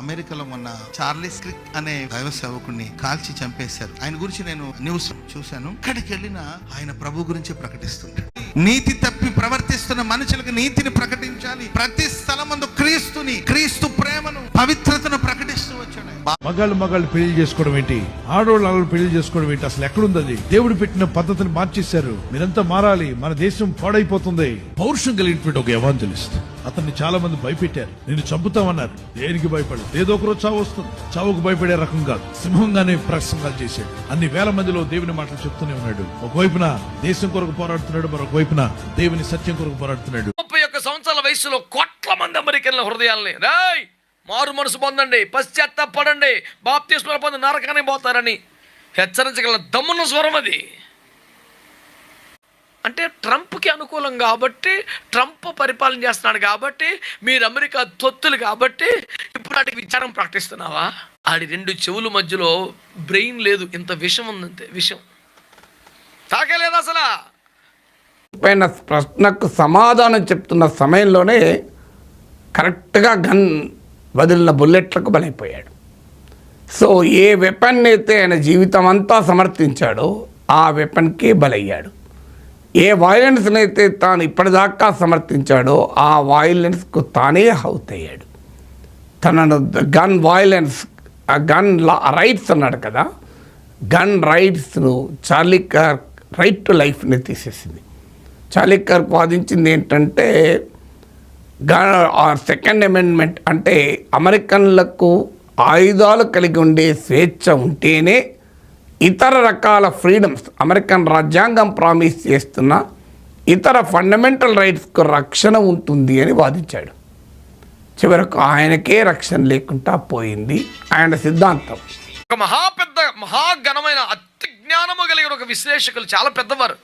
అమెరికాలో మొన్న Charles Crick అనే దైవ సేవకుడిని కాల్చి చంపేశారు. ఆయన గురించి నేను న్యూస్ చూశాను. ఎక్కడికి వెళ్ళినా ఆయన ప్రభు గురించి ప్రకటిస్తుంటాడు. నీతి తప్పి ప్రవర్తిస్తున్న మనుషులకు నీతిని ప్రకటించాలి. ప్రతి స్థలమందు క్రీస్తు ప్రేమను, పవిత్రతను ప్రకటిస్తూ వచ్చాడు. మగాళ్ళు పెళ్లి చేసుకోవడం ఏంటి, ఆడవాళ్ళు పెళ్లి చేసుకోవడం ఏంటి, అసలు ఎక్కడుంది? దేవుడు పెట్టిన పద్ధతిని మార్చేశారు. మీరంతా మారాలి, మన దేశం పాడైపోతుంది. పౌరుషం కలిగినటువంటి ఒక ఎవాంజలిస్ట్, అతన్ని చాలా మంది భయపెట్టారు. నేను చంపుతామన్నారు. దేనికి భయపడదు? ఏదో ఒక రోజు చావు వస్తుంది. చావుకు భయపడే రకం కాదు. సింహంగానే ప్రసంగాలు చేశాడు. అన్ని వేల మందిలో దేవుని మాటలు చెప్తూనే ఉన్నాడు. ఒకవైపున దేశం కొరకు పోరాడుతున్నాడు, మరొక వైపున దేవుని సత్యం కొరకు పోరాడుతున్నాడు. 31 సంవత్సరాల వయసులో కోట్ల మంది అమెరికన్ల హృదయాల్ని రాయ్ మారు మనసు పొందండి, పశ్చాత్తాపడండి, బాప్తిస్మం పొంది నరకానికి పోతారని హెచ్చరించగల దమ్మున్న స్వరం అది. అంటే ట్రంప్కి అనుకూలం కాబట్టి, ట్రంప్ పరిపాలన చేస్తున్నాడు కాబట్టి, మీరు అమెరికా తొత్తులు కాబట్టి ఇప్పుడు వాటికి విచారం ప్రకటిస్తున్నావా? ఆడి 2 చెవుల మధ్యలో బ్రెయిన్ లేదు, ఇంత విషం ఉందంతే. విషం తాకలేదు అసలు. పైన ప్రశ్నకు సమాధానం చెప్తున్న సమయంలోనే కరెక్ట్గా గన్ వదిలిన బుల్లెట్లకు బలైపోయాడు. సో ఏ వెపన్ అయితే ఆయన జీవితం అంతా సమర్థించాడో ఆ వెపన్కి బలయ్యాడు. ఏ వైలెన్స్ని అయితే తాను ఇప్పటిదాకా సమర్థించాడో ఆ వైలెన్స్కు తానే అవుతయ్యాడు. తనను గన్ వైలెన్స్, గన్ రైట్స్ అన్నాడు కదా, గన్ రైట్స్ను చార్లీ కర్క్ రైట్ టు లైఫ్ని తీసేసింది. చార్లీ కర్క్ వాదించింది ఏంటంటే, సెకండ్ అమెండ్మెంట్ అంటే అమెరికన్లకు ఆయుధాలు కలిగి ఉండే స్వేచ్ఛ ఉంటేనే ఇతర రకాల ఫ్రీడమ్స్, అమెరికన్ రాజ్యాంగం ప్రామిస్ చేస్తున్న ఇతర ఫండమెంటల్ రైట్స్కు రక్షణ ఉంటుంది అని వాదించాడు. చివరకు ఆయనకే రక్షణ లేకుండా పోయింది ఆయన సిద్ధాంతం. ఒక మహాఘనమైన అతి జ్ఞానము కలిగిన ఒక విశ్లేషకులు, చాలా పెద్దవారు,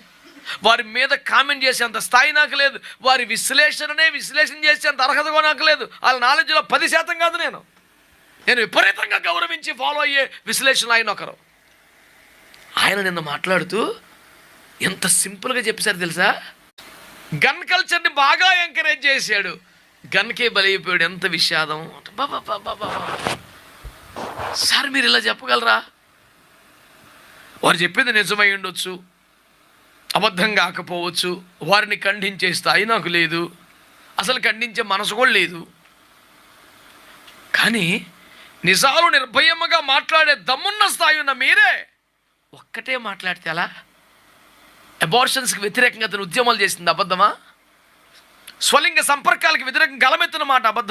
వారి మీద కామెంట్ చేసేంత స్థాయి నాకు లేదు. వారి విశ్లేషణ చేసేంత అర్హత కూడా నాకు లేదు. వాళ్ళ నాలెడ్జ్లో 10% కాదు. నేను విపరీతంగా గౌరవించి ఫాలో అయ్యే విశ్లేషణ ఆయన ఒకరు. ఆయన నిన్న మాట్లాడుతూ ఎంత సింపుల్గా చెప్పేశారు తెలుసా? గన్ కల్చర్ని బాగా ఎంకరేజ్ చేశాడు. గన్కే బలైపోయాడు. ఎంత విషాదం. బాబా సార్, మీరు ఇలా చెప్పగలరా? వారు చెప్పింది నిజమై ఉండొచ్చు, అబద్ధం కాకపోవచ్చు. వారిని ఖండించే స్థాయి నాకు లేదు, అసలు ఖండించే మనసు కూడా లేదు. కానీ నిజాలు నిర్భయముగా మాట్లాడే దమ్మున్న స్థాయి ఉన్న మీరే ఒక్కటే మాట్లాడితే అలా? అబార్షన్స్కి వ్యతిరేకంగా అతను ఉద్యమాలు చేసింది అబద్ధమా? స్వలింగ సంపర్కాలకు వ్యతిరేకంగా గలమెత్తిన మాట అబద్ధమా?